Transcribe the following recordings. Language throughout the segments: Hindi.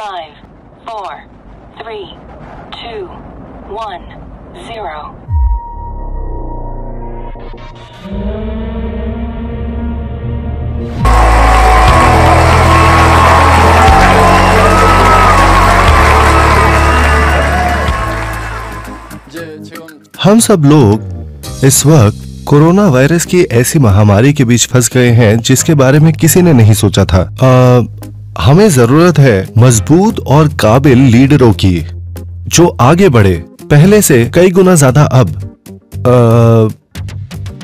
5, 4, 3, 2, 1, 0. हम सब लोग इस वक्त कोरोना वायरस की ऐसी महामारी के बीच फंस गए हैं जिसके बारे में किसी ने नहीं सोचा था। हमें जरूरत है मजबूत और काबिल लीडरों की जो आगे बढ़े, पहले से कई गुना ज्यादा। अब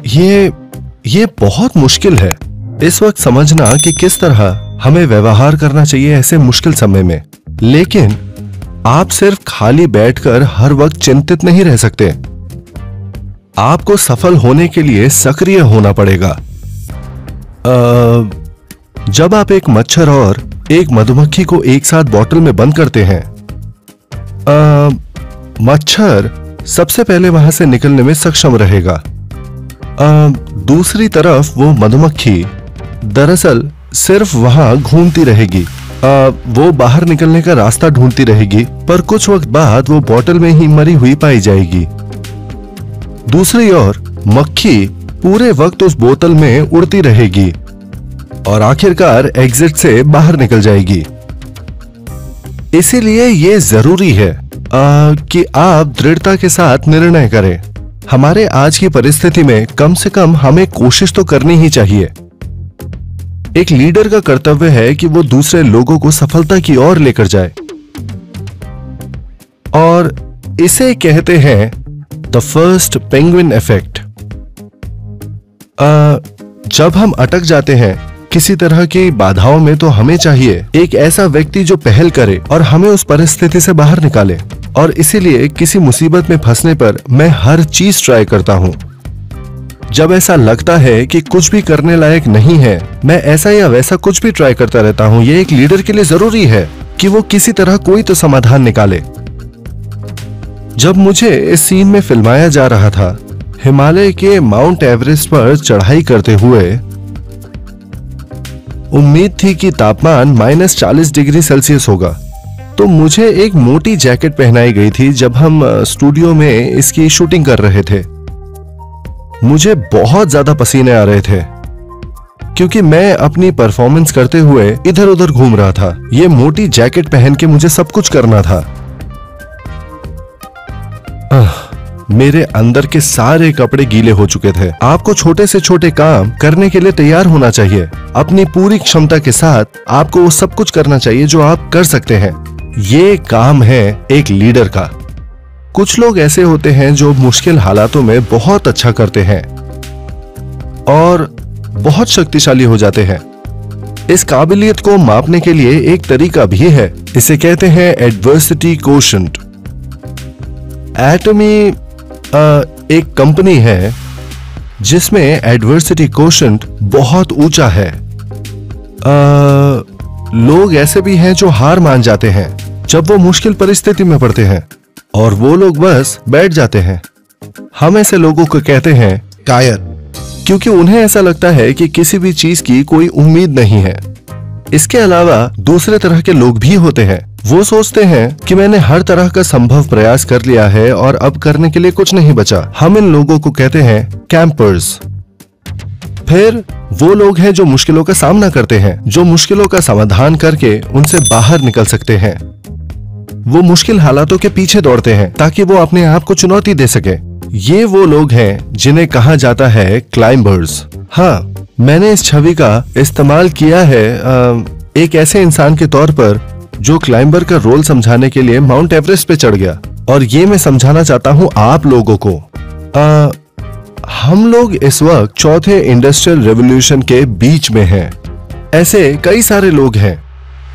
ये बहुत मुश्किल है इस वक्त समझना कि किस तरह हमें व्यवहार करना चाहिए ऐसे मुश्किल समय में। लेकिन आप सिर्फ खाली बैठकर हर वक्त चिंतित नहीं रह सकते। आपको सफल होने के लिए सक्रिय होना पड़ेगा। जब आप एक मच्छर और एक मधुमक्खी को एक साथ बोतल में बंद करते हैं, मच्छर सबसे पहले वहां से निकलने में सक्षम रहेगा। दूसरी तरफ वो मधुमक्खी दरअसल सिर्फ वहां घूमती रहेगी। वो बाहर निकलने का रास्ता ढूंढती रहेगी, पर कुछ वक्त बाद वो बोतल में ही मरी हुई पाई जाएगी। दूसरी ओर मक्खी पूरे वक्त उस बोतल में उड़ती रहेगी और आखिरकार एग्जिट से बाहर निकल जाएगी। इसीलिए ये जरूरी है कि आप दृढ़ता के साथ निर्णय करें। हमारे आज की परिस्थिति में कम से कम हमें कोशिश तो करनी ही चाहिए। एक लीडर का कर्तव्य है कि वो दूसरे लोगों को सफलता की ओर लेकर जाए, और इसे कहते हैं द फर्स्ट पेंगुइन इफेक्ट। जब हम अटक जाते हैं किसी तरह की बाधाओं में, तो हमें चाहिए एक ऐसा व्यक्ति जो पहल करे और हमें उस परिस्थिति से बाहर निकाले। और इसीलिए किसी मुसीबत में फंसने पर मैं हर चीज ट्राई करता हूं। जब ऐसा लगता है कि कुछ भी करने लायक नहीं है, मैं ऐसा या वैसा कुछ भी ट्राई करता रहता हूं। ये एक लीडर के लिए जरूरी है कि वो किसी तरह कोई तो समाधान निकाले। जब मुझे इस सीन में फिल्माया जा रहा था, हिमालय के माउंट एवरेस्ट पर चढ़ाई करते हुए, उम्मीद थी कि तापमान -40 डिग्री सेल्सियस होगा, तो मुझे एक मोटी जैकेट पहनाई गई थी जब हम स्टूडियो में इसकी शूटिंग कर रहे थे। मुझे बहुत ज्यादा पसीने आ रहे थे क्योंकि मैं अपनी परफॉर्मेंस करते हुए इधर उधर घूम रहा था। ये मोटी जैकेट पहन के मुझे सब कुछ करना था। मेरे अंदर के सारे कपड़े गीले हो चुके थे। आपको छोटे से छोटे काम करने के लिए तैयार होना चाहिए। अपनी पूरी क्षमता के साथ आपको वो सब कुछ करना चाहिए जो आप कर सकते हैं। ये काम है एक लीडर का। कुछ लोग ऐसे होते हैं जो मुश्किल हालातों में बहुत अच्छा करते हैं और बहुत शक्तिशाली हो जाते हैं। इस काबिलियत को मापने के लिए एक तरीका भी है, इसे कहते हैं एडवर्सिटी कोशेंट। एटमी एक कंपनी है जिसमें एडवर्सिटी कोशेंट बहुत ऊंचा है। लोग ऐसे भी हैं जो हार मान जाते हैं जब वो मुश्किल परिस्थिति में पड़ते हैं, और वो लोग बस बैठ जाते हैं। हम ऐसे लोगों को कहते हैं कायर, क्योंकि उन्हें ऐसा लगता है कि किसी भी चीज की कोई उम्मीद नहीं है। इसके अलावा दूसरे तरह के लोग भी होते हैं। वो सोचते हैं कि मैंने हर तरह का संभव प्रयास कर लिया है और अब करने के लिए कुछ नहीं बचा। हम इन लोगों को कहते हैं कैंपर्स। फिर वो लोग हैं जो मुश्किलों का सामना करते हैं, जो मुश्किलों का समाधान करके उनसे बाहर निकल सकते हैं। वो मुश्किल हालातों के पीछे दौड़ते हैं ताकि वो अपने आप को चुनौती दे सके। ये वो लोग हैं जिन्हें कहा जाता है क्लाइंबर्स। हाँ, मैंने इस छवि का इस्तेमाल किया है एक ऐसे इंसान के तौर पर जो क्लाइंबर का रोल समझाने के लिए माउंट एवरेस्ट पे चढ़ गया। और ये मैं समझाना चाहता हूं आप लोगों को। हम लोग इस वक्त चौथे इंडस्ट्रियल रेवोल्यूशन के बीच में हैं। ऐसे कई सारे लोग हैं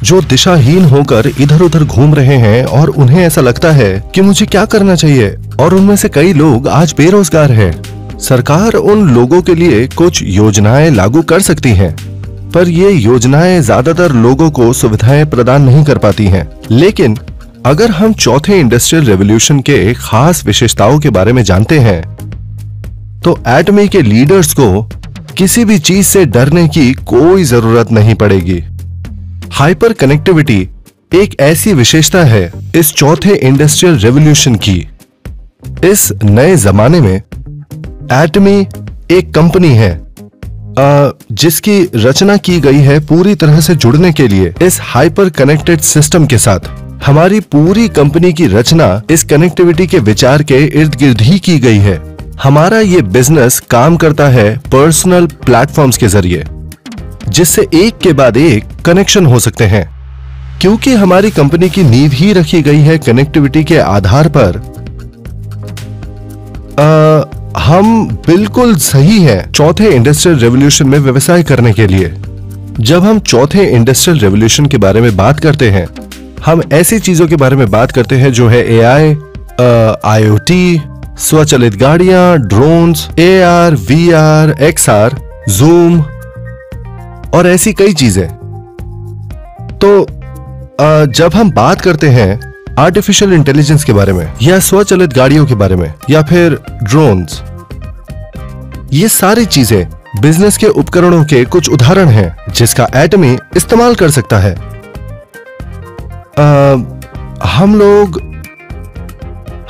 जो दिशाहीन होकर इधर उधर घूम रहे हैं और उन्हें ऐसा लगता है कि मुझे क्या करना चाहिए। और उनमें से कई लोग आज बेरोजगार हैं। सरकार उन लोगों के लिए कुछ योजनाएं लागू कर सकती हैं, पर ये योजनाएं ज्यादातर लोगों को सुविधाएं प्रदान नहीं कर पाती हैं। लेकिन अगर हम चौथे इंडस्ट्रियल रेवोल्यूशन के खास विशेषताओं के बारे में जानते हैं, तो एटमी के लीडर्स को किसी भी चीज से डरने की कोई जरूरत नहीं पड़ेगी। हाइपर कनेक्टिविटी एक ऐसी विशेषता है इस चौथे इंडस्ट्रियल रेवोल्यूशन की। इस नए जमाने में एटमी एक कंपनी है जिसकी रचना की गई है पूरी तरह से जुड़ने के लिए इस हाइपर कनेक्टेड सिस्टम के साथ। हमारी पूरी कंपनी की रचना इस कनेक्टिविटी के विचार के इर्द गिर्द ही की गई है। हमारा ये बिजनेस काम करता है पर्सनल प्लेटफॉर्म्स के जरिए, जिससे एक के बाद एक कनेक्शन हो सकते हैं। क्योंकि हमारी कंपनी की नींव ही रखी गई है कनेक्टिविटी के आधार पर, हम बिल्कुल सही हैं चौथे इंडस्ट्रियल रेवोल्यूशन में व्यवसाय करने के लिए। जब हम चौथे इंडस्ट्रियल रेवोल्यूशन के बारे में बात करते हैं, हम ऐसी चीजों के बारे में बात करते हैं जो है एआई, आईओटी, स्वचालित गाड़ियां, drones, AR, VR, XR, Zoom और ऐसी कई चीजें। तो जब हम बात करते हैं आर्टिफिशियल इंटेलिजेंस के बारे में या स्वचालित गाड़ियों के बारे में या फिर ड्रोन्स, ये सारी चीजें बिजनेस के उपकरणों के कुछ उदाहरण हैं जिसका एटमी इस्तेमाल कर सकता है।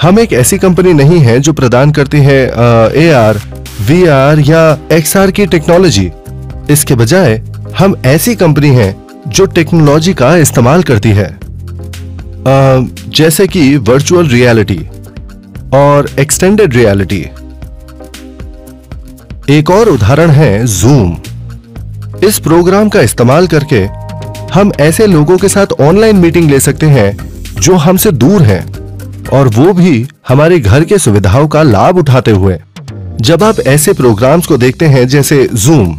हम एक ऐसी कंपनी नहीं है जो प्रदान करती है एआर, वीआर या एक्सआर की टेक्नोलॉजी। इसके बजाय हम ऐसी कंपनी है जो टेक्नोलॉजी का इस्तेमाल करती है, जैसे कि वर्चुअल रियलिटी और एक्सटेंडेड रियलिटी। एक और उदाहरण है जूम। इस प्रोग्राम का इस्तेमाल करके हम ऐसे लोगों के साथ ऑनलाइन मीटिंग ले सकते हैं जो हमसे दूर हैं, और वो भी हमारे घर के सुविधाओं का लाभ उठाते हुए। जब आप ऐसे प्रोग्राम्स को देखते हैं जैसे जूम,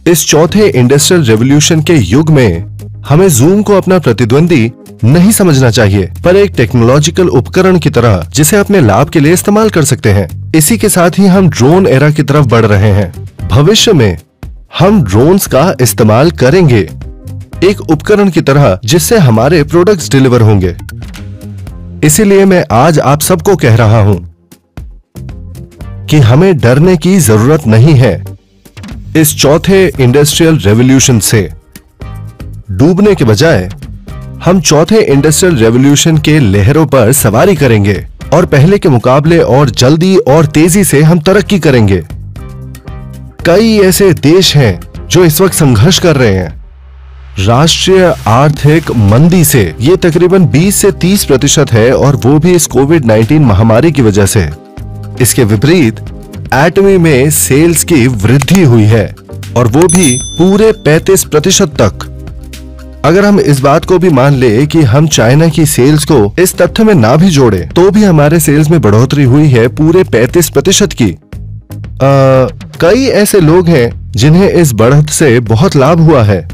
इस चौथे इंडस्ट्रियल रेवोल्यूशन के युग में हमें जूम को अपना प्रतिद्वंदी नहीं समझना चाहिए, पर एक टेक्नोलॉजिकल उपकरण की तरह जिसे अपने लाभ के लिए इस्तेमाल कर सकते हैं। इसी के साथ ही हम ड्रोन एरा की तरफ बढ़ रहे हैं। भविष्य में हम ड्रोन्स का इस्तेमाल करेंगे एक उपकरण की तरह जिससे हमारे प्रोडक्ट्स डिलीवर होंगे। इसीलिए मैं आज आप सबको कह रहा हूं कि हमें डरने की जरूरत नहीं है। इस चौथे इंडस्ट्रियल रेवोल्यूशन से डूबने के बजाय हम चौथे इंडस्ट्रियल रेवोल्यूशन के लहरों पर सवारी करेंगे और पहले के मुकाबले और जल्दी और तेजी से हम तरक्की करेंगे। कई ऐसे देश हैं जो इस वक्त संघर्ष कर रहे हैं राष्ट्रीय आर्थिक मंदी से। ये तकरीबन 20 से 30% है, और वो भी इस कोविड-19 महामारी की वजह से। इसके विपरीत एटमी में सेल्स की वृद्धि हुई है, और वो भी पूरे 35% तक। अगर हम इस बात को भी मान ले कि हम चाइना की सेल्स को इस तथ्य में ना भी जोड़े, तो भी हमारे सेल्स में बढ़ोतरी हुई है पूरे 35% की। कई ऐसे लोग हैं जिन्हें इस बढ़त से बहुत लाभ हुआ है।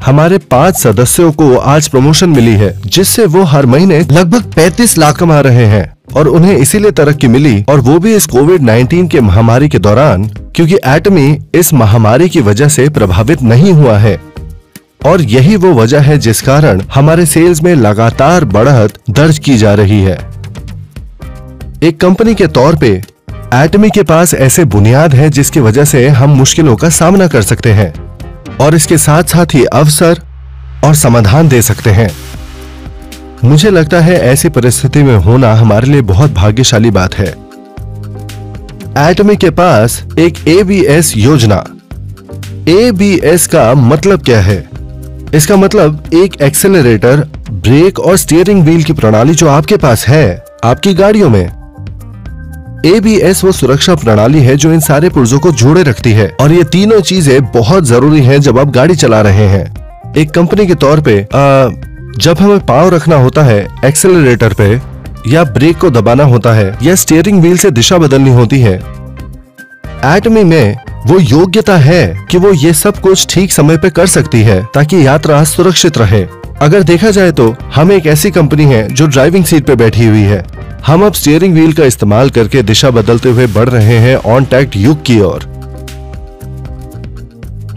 हमारे 5 सदस्यों को आज प्रमोशन मिली है, जिससे वो हर महीने लगभग 35 लाख कमा रहे हैं, और उन्हें इसीलिए तरक्की मिली, और वो भी इस कोविड-19 के महामारी के दौरान, क्योंकि एटमी इस महामारी की वजह से प्रभावित नहीं हुआ है। और यही वो वजह है जिस कारण हमारे सेल्स में लगातार बढ़त दर्ज की जा रही है। एक कंपनी के तौर पे एटमी के पास ऐसे बुनियाद है जिसकी वजह से हम मुश्किलों का सामना कर सकते हैं, और इसके साथ साथ ही अवसर और समाधान दे सकते हैं। मुझे लगता है ऐसी परिस्थिति में होना हमारे लिए बहुत भाग्यशाली बात है। एटमी के पास एक ABS योजना। ABS का मतलब क्या है? इसका मतलब एक एक्सेलरेटर, ब्रेक और स्टीयरिंग व्हील की प्रणाली जो आपके पास है आपकी गाड़ियों में। ABS वो सुरक्षा प्रणाली है जो इन सारे पुर्जों को जोड़े रखती है, और ये तीनों चीजें बहुत जरूरी हैं जब आप गाड़ी चला रहे हैं। एक कंपनी के तौर पे जब हमें पांव रखना होता है एक्सेलरेटर पे, या ब्रेक को दबाना होता है, या स्टीयरिंग व्हील से दिशा बदलनी होती है, एटमी में वो योग्यता है कि वो ये सब कुछ ठीक समय पे कर सकती है ताकि यात्रा सुरक्षित रहे। अगर देखा जाए तो हम एक ऐसी कंपनी है जो ड्राइविंग सीट पे बैठी हुई है। हम अब स्टीयरिंग व्हील का इस्तेमाल करके दिशा बदलते हुए बढ़ रहे हैं ऑनटैक्ट युग की ओर।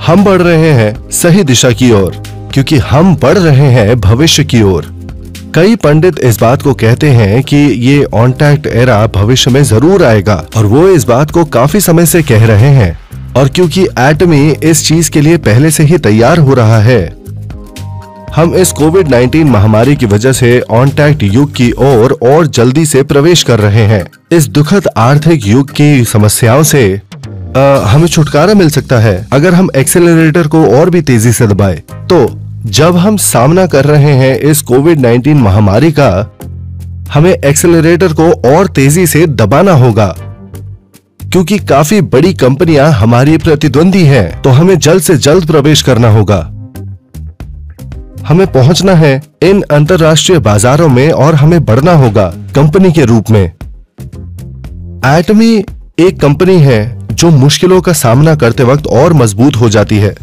हम बढ़ रहे हैं सही दिशा की ओर, क्योंकि हम बढ़ रहे हैं भविष्य की ओर। कई पंडित इस बात को कहते हैं कि ये ऑनटैक्ट एरा भविष्य में जरूर आएगा, और वो इस बात को काफी समय से कह रहे हैं। और क्योंकि एटमी इस चीज के लिए पहले से ही तैयार हो रहा है, हम इस कोविड-19 महामारी की वजह से ऑनटैक्ट युग की ओर और जल्दी से प्रवेश कर रहे हैं। इस दुखद आर्थिक युग की समस्याओं से हमें छुटकारा मिल सकता है अगर हम एक्सेलरेटर को और भी तेजी से दबाएं। तो जब हम सामना कर रहे हैं इस कोविड-19 महामारी का, हमें एक्सेलरेटर को और तेजी से दबाना होगा, क्योंकि काफी बड़ी कंपनियां हमारी प्रतिद्वंदी हैं, तो हमें जल्द से जल्द प्रवेश करना होगा। हमें पहुंचना है इन अंतरराष्ट्रीय बाजारों में और हमें बढ़ना होगा कंपनी के रूप में। एटमी एक कंपनी है जो मुश्किलों का सामना करते वक्त और मजबूत हो जाती है।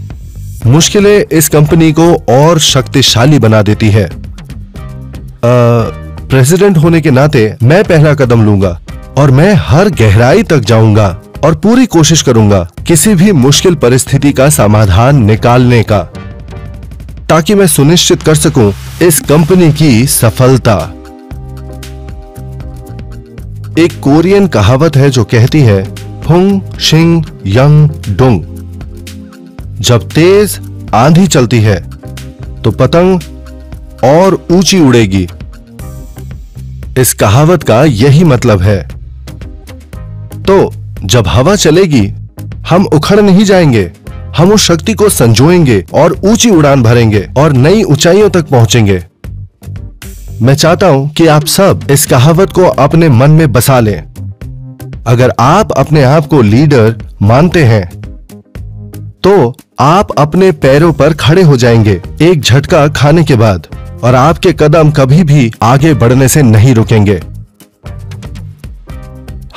मुश्किलें इस कंपनी को और शक्तिशाली बना देती है। प्रेसिडेंट होने के नाते मैं पहला कदम लूंगा और मैं हर गहराई तक जाऊंगा और पूरी कोशिश करूंगा किसी भी मुश्किल परिस्थिति का समाधान निकालने का, ताकि मैं सुनिश्चित कर सकूं इस कंपनी की सफलता। एक कोरियन कहावत है जो कहती है, फुंग शिंग यंग डुंग। जब तेज आंधी चलती है तो पतंग और ऊंची उड़ेगी। इस कहावत का यही मतलब है। तो जब हवा चलेगी, हम उखड़ नहीं जाएंगे, हम उस शक्ति को संजोएंगे और ऊंची उड़ान भरेंगे और नई ऊंचाइयों तक पहुंचेंगे। मैं चाहता हूं कि आप सब इस कहावत को अपने मन में बसा लें। अगर आप अपने आप को लीडर मानते हैं, तो आप अपने पैरों पर खड़े हो जाएंगे एक झटका खाने के बाद, और आपके कदम कभी भी आगे बढ़ने से नहीं रुकेंगे।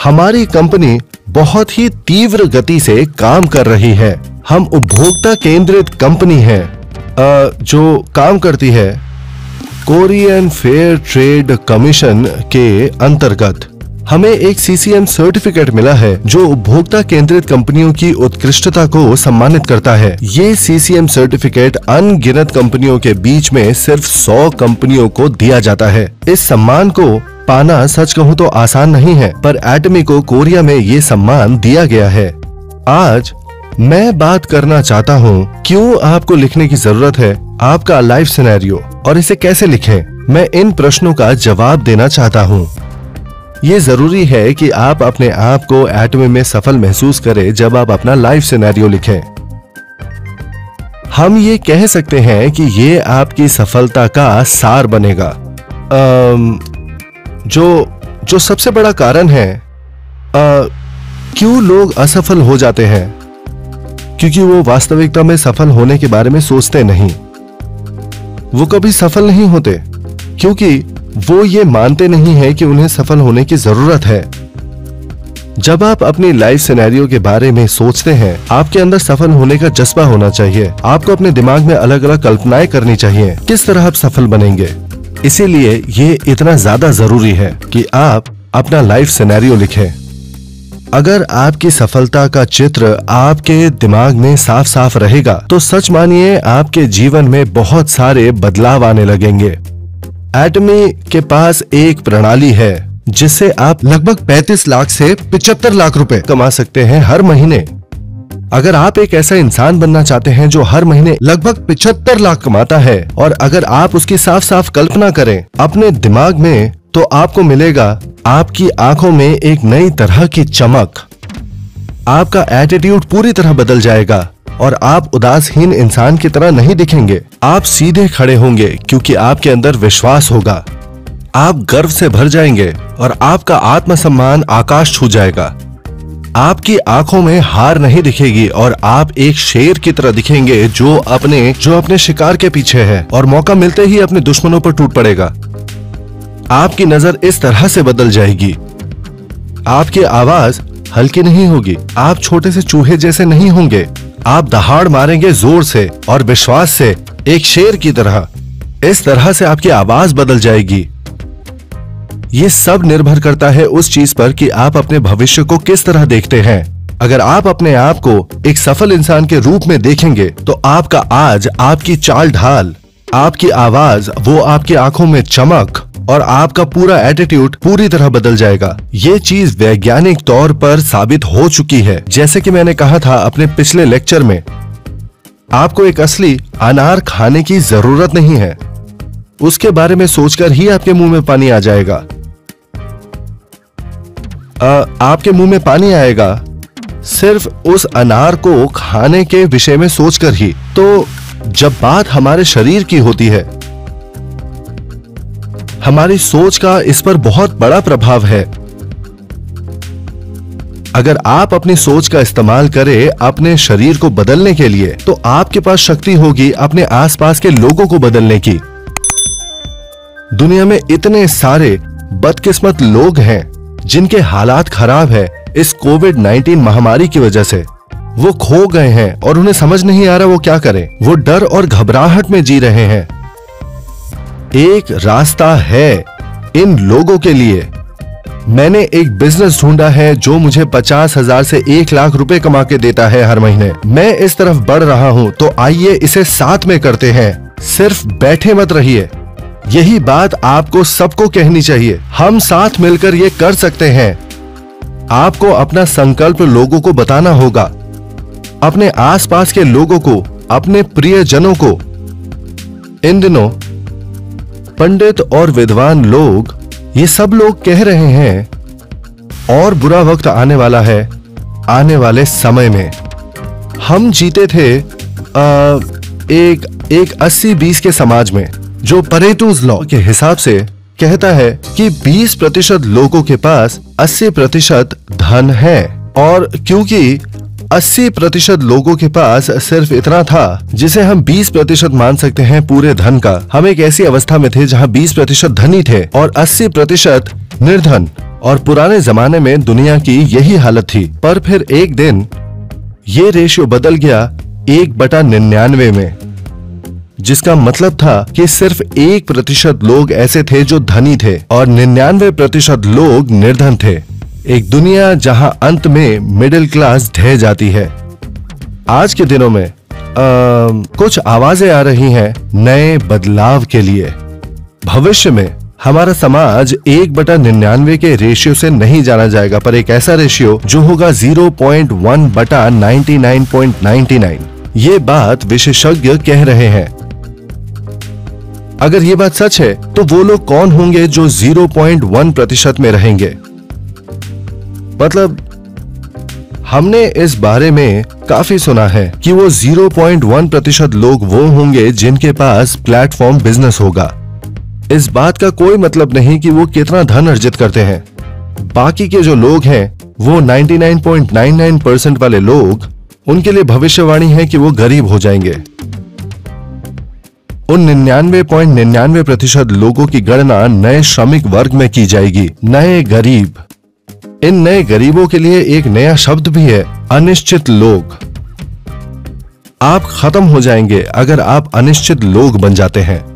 हमारी कंपनी बहुत ही तीव्र गति से काम कर रही है। हम उपभोक्ता केंद्रित कंपनी है जो काम करती है कोरियन फेयर ट्रेड कमीशन के अंतर्गत। हमें एक CCM सर्टिफिकेट मिला है जो उपभोक्ता केंद्रित कंपनियों की उत्कृष्टता को सम्मानित करता है। ये CCM सर्टिफिकेट अनगिनत कंपनियों के बीच में सिर्फ 100 कंपनियों को दिया जाता है। इस सम्मान को पाना सच कहूँ तो आसान नहीं है, पर एटमी को कोरिया में ये सम्मान दिया गया है। आज मैं बात करना चाहता हूँ क्यों आपको लिखने की जरूरत है आपका लाइफ सिनेरियो और इसे कैसे लिखें। मैं इन प्रश्नों का जवाब देना चाहता हूँ। ये जरूरी है कि आप अपने आप को एटमी में सफल महसूस करें जब आप अपना लाइफ सिनेरियो लिखें। हम ये कह सकते हैं कि ये आपकी सफलता का सार बनेगा। जो सबसे बड़ा कारण है क्यों लोग असफल हो जाते हैं, क्योंकि वो वास्तविकता में सफल होने के बारे में सोचते नहीं। वो कभी सफल नहीं होते क्योंकि वो ये मानते नहीं है कि उन्हें सफल होने की जरूरत है। जब आप अपनी लाइफ सिनेरियो के बारे में सोचते हैं, आपके अंदर सफल होने का जज्बा होना चाहिए। आपको अपने दिमाग में अलग अलग कल्पनाएं करनी चाहिए किस तरह आप सफल बनेंगे। इसीलिए ये इतना ज्यादा जरूरी है कि आप अपना लाइफ सिनेरियो लिखें। अगर आपकी सफलता का चित्र आपके दिमाग में साफ साफ रहेगा, तो सच मानिए आपके जीवन में बहुत सारे बदलाव आने लगेंगे। एटमी के पास एक प्रणाली है जिससे आप लगभग 35 लाख से 75 लाख रुपए कमा सकते हैं हर महीने। अगर आप एक ऐसा इंसान बनना चाहते हैं जो हर महीने लगभग 75 लाख कमाता है, और अगर आप उसकी साफ साफ कल्पना करें अपने दिमाग में, तो आपको मिलेगा आपकी आंखों में एक नई तरह की चमक। आपका एटीट्यूड पूरी तरह बदल जाएगा और आप उदासहीन इंसान की तरह नहीं दिखेंगे। आप सीधे खड़े होंगे क्योंकि आपके अंदर विश्वास होगा। आप गर्व से भर जाएंगे और आपका आत्मसम्मान आकाश छू जाएगा। आपकी आंखों में हार नहीं दिखेगी और आप एक शेर की तरह दिखेंगे जो अपने शिकार के पीछे है और मौका मिलते ही अपने दुश्मनों पर टूट पड़ेगा। आपकी नजर इस तरह से बदल जाएगी। आपकी आवाज हल्की नहीं होगी। आप छोटे से चूहे जैसे नहीं होंगे। आप दहाड़ मारेंगे जोर से और विश्वास से, एक शेर की तरह। इस तरह से आपकी आवाज बदल जाएगी। ये सब निर्भर करता है उस चीज पर कि आप अपने भविष्य को किस तरह देखते हैं। अगर आप अपने आप को एक सफल इंसान के रूप में देखेंगे, तो आपका आज, आपकी चाल ढाल, आपकी आवाज, वो आपकी आंखों में चमक और आपका पूरा एटीट्यूड पूरी तरह बदल जाएगा। ये चीज वैज्ञानिक तौर पर साबित हो चुकी है। जैसे कि मैंने कहा था अपने पिछले लेक्चर में, आपको एक असली अनार खाने की जरूरत नहीं है। उसके बारे में सोचकर ही आपके मुंह में पानी आ जाएगा। आपके मुंह में पानी आएगा सिर्फ उस अनार को खाने के विषय में सोचकर ही। तो जब बात हमारे शरीर की होती है, हमारी सोच का इस पर बहुत बड़ा प्रभाव है। अगर आप अपनी सोच का इस्तेमाल करें अपने शरीर को बदलने के लिए, तो आपके पास शक्ति होगी अपने आसपास के लोगों को बदलने की। दुनिया में इतने सारे बदकिस्मत लोग हैं जिनके हालात खराब है इस कोविड-19 महामारी की वजह से। वो खो गए हैं और उन्हें समझ नहीं आ रहा वो क्या करें। वो डर और घबराहट में जी रहे हैं। एक रास्ता है इन लोगों के लिए। मैंने एक बिजनेस ढूंढा है जो मुझे 50,000 से 1 लाख रुपए कमा के देता है हर महीने। मैं इस तरफ बढ़ रहा हूं, तो आइए इसे साथ में करते हैं। सिर्फ बैठे मत रहिए। यही बात आपको सबको कहनी चाहिए। हम साथ मिलकर ये कर सकते हैं। आपको अपना संकल्प लोगों को बताना होगा, अपने आसपास के लोगों को, अपने प्रियजनों को। इन दिनों पंडित और विद्वान लोग, ये सब लोग कह रहे हैं और बुरा वक्त आने वाला है आने वाले समय में। हम जीते थे एक 80-20 के समाज में, जो परेटोज लॉ के हिसाब से कहता है कि 20% लोगों के पास 80% धन है। और क्योंकि 80% लोगों के पास सिर्फ इतना था जिसे हम 20% मान सकते हैं पूरे धन का, हम एक ऐसी अवस्था में थे जहां 20% धनी थे और 80% निर्धन। और पुराने जमाने में दुनिया की यही हालत थी। पर फिर एक दिन ये रेशियो बदल गया 1/99 में, जिसका मतलब था कि सिर्फ 1% लोग ऐसे थे जो धनी थे और 99% लोग निर्धन थे। एक दुनिया जहां अंत में मिडिल क्लास ढह जाती है। आज के दिनों में कुछ आवाजें आ रही हैं नए बदलाव के लिए। भविष्य में हमारा समाज 1/99 के रेशियो से नहीं जाना जाएगा, पर एक ऐसा रेशियो जो होगा 0.1/99.99। ये बात विशेषज्ञ कह रहे हैं। अगर ये बात सच है तो वो लोग कौन होंगे जो 0.1% में रहेंगे? मतलब हमने इस बारे में काफी सुना है कि वो 0.1% लोग वो होंगे जिनके पास प्लेटफॉर्म बिजनेस होगा। इस बात का कोई मतलब नहीं कि वो कितना धन अर्जित करते हैं। बाकी के जो लोग हैं वो 99.99% वाले लोग, उनके लिए भविष्यवाणी है कि वो गरीब हो जाएंगे। उन 99.99% लोगों की गणना नए श्रमिक वर्ग में की जाएगी, नए गरीब। इन नए गरीबों के लिए एक नया शब्द भी है, अनिश्चित लोग। आप खत्म हो जाएंगे अगर आप अनिश्चित लोग बन जाते हैं।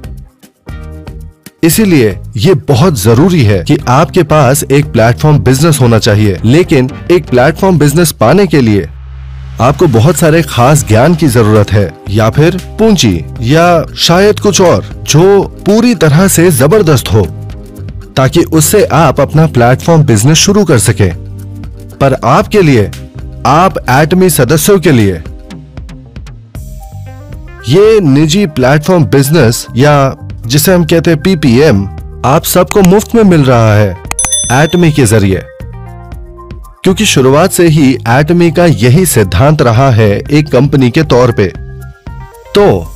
इसीलिए ये बहुत जरूरी है कि आपके पास एक प्लेटफॉर्म बिजनेस होना चाहिए। लेकिन एक प्लेटफॉर्म बिजनेस पाने के लिए आपको बहुत सारे खास ज्ञान की जरूरत है, या फिर पूंजी, या शायद कुछ और जो पूरी तरह से जबरदस्त हो, ताकि उससे आप अपना प्लेटफॉर्म बिजनेस शुरू कर सकें। पर आपके लिए, आप एटमी सदस्यों के लिए, ये निजी प्लेटफॉर्म बिजनेस, या जिसे हम कहते हैं PPM, आप सबको मुफ्त में मिल रहा है एटमी के जरिए। क्योंकि शुरुआत से ही एटमी का यही सिद्धांत रहा है एक कंपनी के तौर पे। तो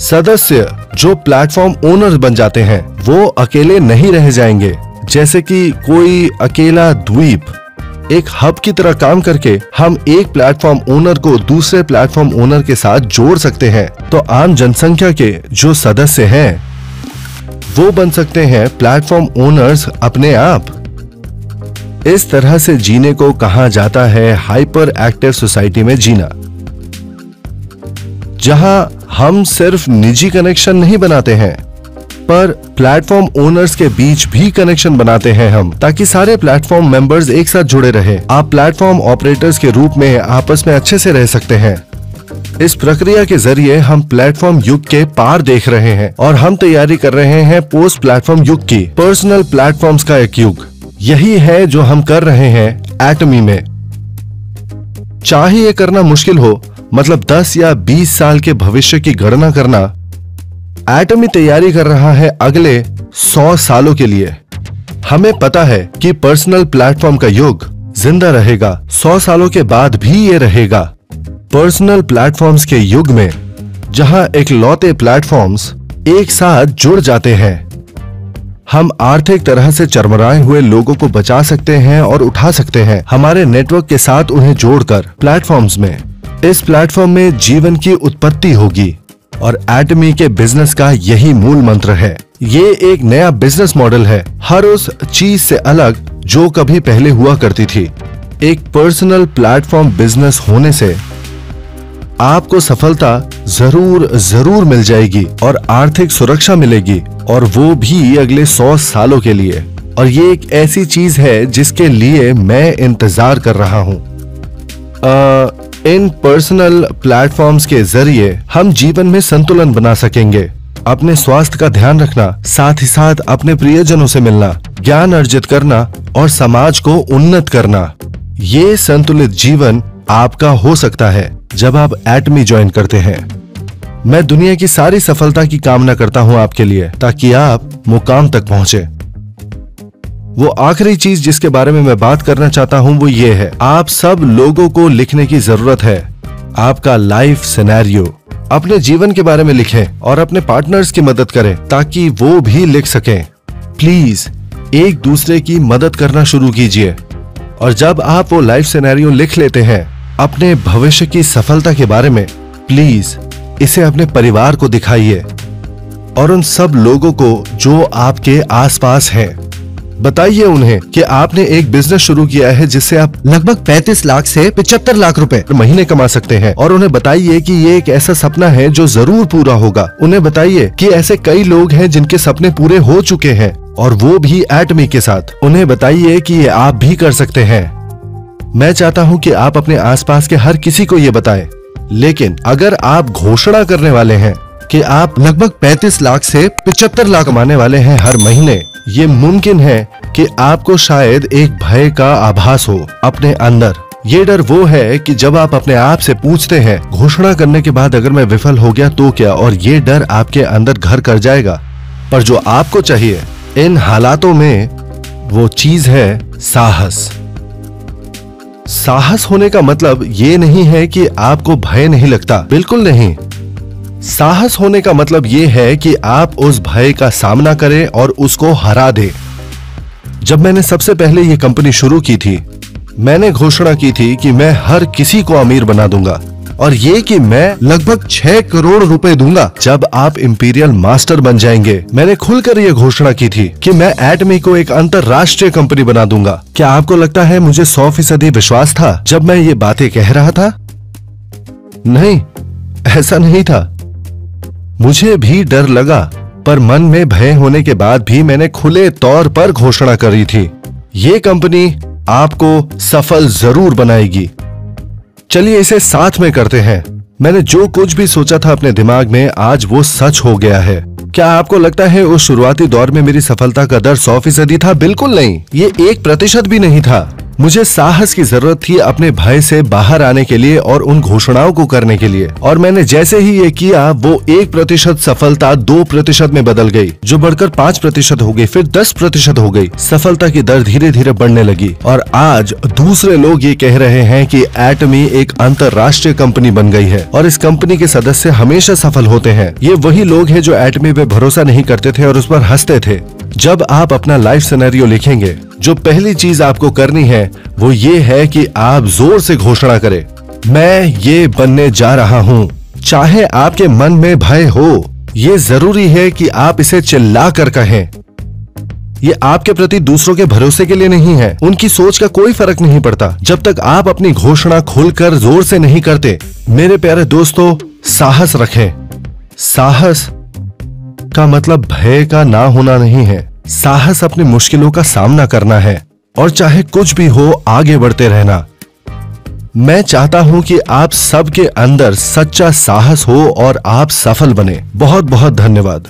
सदस्य जो प्लेटफॉर्म ओनर बन जाते हैं वो अकेले नहीं रह जाएंगे। जैसे कि कोई अकेला द्वीप, एक हब की तरह काम करके हम एक प्लेटफॉर्म ओनर को दूसरे प्लेटफॉर्म ओनर के साथ जोड़ सकते हैं। तो आम जनसंख्या के जो सदस्य हैं वो बन सकते हैं प्लेटफॉर्म ओनर्स अपने आप। इस तरह से जीने को कहा जाता है हाइपर एक्टिव सोसाइटी में जीना, जहां हम सिर्फ निजी कनेक्शन नहीं बनाते हैं, पर प्लेटफॉर्म ओनर्स के बीच भी कनेक्शन बनाते हैं हम, ताकि सारे प्लेटफॉर्म मेंबर्स एक साथ जुड़े रहे। आप प्लेटफॉर्म ऑपरेटर्स के रूप में आपस में अच्छे से रह सकते हैं। इस प्रक्रिया के जरिए हम प्लेटफॉर्म युग के पार देख रहे हैं और हम तैयारी कर रहे हैं पोस्ट प्लेटफॉर्म युग की, पर्सनल प्लेटफॉर्म्स का एक युग। यही है जो हम कर रहे हैं एटमी में। चाहे ये करना मुश्किल हो, मतलब 10 या 20 साल के भविष्य की गणना करना। एटमी तैयारी कर रहा है अगले 100 सालों के लिए। हमें पता है कि पर्सनल प्लेटफॉर्म का युग जिंदा रहेगा, 100 सालों के बाद भी ये रहेगा। पर्सनल प्लेटफॉर्म्स के युग में जहां इकलौते प्लेटफॉर्म्स एक साथ जुड़ जाते हैं, हम आर्थिक तरह से चरमराए हुए लोगों को बचा सकते हैं और उठा सकते हैं हमारे नेटवर्क के साथ उन्हें जोड़कर प्लेटफॉर्म्स में। इस प्लेटफॉर्म में जीवन की उत्पत्ति होगी और एटमी के बिजनेस का यही मूल मंत्र है। ये एक नया बिजनेस मॉडल है, हर उस चीज से अलग जो कभी पहले हुआ करती थी। एक पर्सनल प्लेटफॉर्म बिजनेस होने से आपको सफलता जरूर मिल जाएगी और आर्थिक सुरक्षा मिलेगी, और वो भी अगले 100 सालों के लिए। और ये एक ऐसी चीज है जिसके लिए मैं इंतजार कर रहा हूं। इन पर्सनल प्लेटफॉर्म्स के जरिए हम जीवन में संतुलन बना सकेंगे, अपने स्वास्थ्य का ध्यान रखना, साथ ही साथ अपने प्रियजनों से मिलना, ज्ञान अर्जित करना और समाज को उन्नत करना। ये संतुलित जीवन आपका हो सकता है जब आप एटमी ज्वाइन करते हैं। मैं दुनिया की सारी सफलता की कामना करता हूं आपके लिए, ताकि आप मुकाम तक पहुंचे। वो आखिरी चीज जिसके बारे में मैं बात करना चाहता हूं वो ये है, आप सब लोगों को लिखने की जरूरत है आपका लाइफ सिनेरियो। अपने जीवन के बारे में लिखें और अपने पार्टनर्स की मदद करें ताकि वो भी लिख सकें। प्लीज एक दूसरे की मदद करना शुरू कीजिए, और जब आप वो लाइफ सिनेरियो लिख लेते हैं अपने भविष्य की सफलता के बारे में, प्लीज इसे अपने परिवार को दिखाइए और उन सब लोगों को जो आपके आसपास हैं। बताइए उन्हें कि आपने एक बिजनेस शुरू किया है जिससे आप लगभग 35 लाख से 75 लाख रुपए महीने कमा सकते हैं, और उन्हें बताइए कि ये एक ऐसा सपना है जो जरूर पूरा होगा। उन्हें बताइए कि ऐसे कई लोग हैं जिनके सपने पूरे हो चुके हैं, और वो भी एटमी के साथ। उन्हें बताइए कि ये आप भी कर सकते हैं। मैं चाहता हूं कि आप अपने आसपास के हर किसी को ये बताएं, लेकिन अगर आप घोषणा करने वाले हैं कि आप लगभग 35 लाख से 75 लाख कमाने वाले हैं हर महीने, ये मुमकिन है कि आपको शायद एक भय का आभास हो अपने अंदर। ये डर वो है कि जब आप अपने आप से पूछते हैं घोषणा करने के बाद अगर मैं विफल हो गया तो क्या, और ये डर आपके अंदर घर कर जाएगा। पर जो आपको चाहिए इन हालातों में वो चीज है साहस। साहस होने का मतलब ये नहीं है कि आपको भय नहीं लगता, बिल्कुल नहीं। साहस होने का मतलब ये है कि आप उस भय का सामना करें और उसको हरा दें। जब मैंने सबसे पहले ये कंपनी शुरू की थी, मैंने घोषणा की थी कि मैं हर किसी को अमीर बना दूंगा, और ये कि मैं लगभग 6 करोड़ रुपए दूंगा जब आप इंपीरियल मास्टर बन जाएंगे। मैंने खुलकर ये घोषणा की थी कि मैं एटमी को एक अंतरराष्ट्रीय कंपनी बना दूंगा। क्या आपको लगता है मुझे 100% विश्वास था जब मैं ये बातें कह रहा था? नहीं, ऐसा नहीं था। मुझे भी डर लगा, पर मन में भय होने के बाद भी मैंने खुले तौर पर घोषणा करी थी, ये कंपनी आपको सफल जरूर बनाएगी। चलिए इसे साथ में करते हैं। मैंने जो कुछ भी सोचा था अपने दिमाग में, आज वो सच हो गया है। क्या आपको लगता है उस शुरुआती दौर में मेरी सफलता का दर 100% था? बिल्कुल नहीं, ये 1% भी नहीं था। मुझे साहस की जरूरत थी अपने भय से बाहर आने के लिए और उन घोषणाओं को करने के लिए, और मैंने जैसे ही ये किया वो 1% सफलता 2% में बदल गई, जो बढ़कर 5% हो गई, फिर 10% हो गई। सफलता की दर धीरे धीरे बढ़ने लगी, और आज दूसरे लोग ये कह रहे हैं कि एटमी एक अंतरराष्ट्रीय कंपनी बन गई है और इस कंपनी के सदस्य हमेशा सफल होते हैं। ये वही लोग हैं जो एटमी पे भरोसा नहीं करते थे और उस पर हंसते थे। जब आप अपना लाइफ सिनेरियो लिखेंगे, जो पहली चीज आपको करनी है वो ये है कि आप जोर से घोषणा करें, मैं ये बनने जा रहा हूँ। चाहे आपके मन में भय हो, ये जरूरी है कि आप इसे चिल्ला कर कहें। ये आपके प्रति दूसरों के भरोसे के लिए नहीं है, उनकी सोच का कोई फर्क नहीं पड़ता जब तक आप अपनी घोषणा खुलकर जोर से नहीं करते। मेरे प्यारे दोस्तों, साहस रखें। साहस का मतलब भय का ना होना नहीं है। साहस अपनी मुश्किलों का सामना करना है, और चाहे कुछ भी हो आगे बढ़ते रहना। मैं चाहता हूं कि आप सबके अंदर सच्चा साहस हो और आप सफल बने। बहुत बहुत धन्यवाद।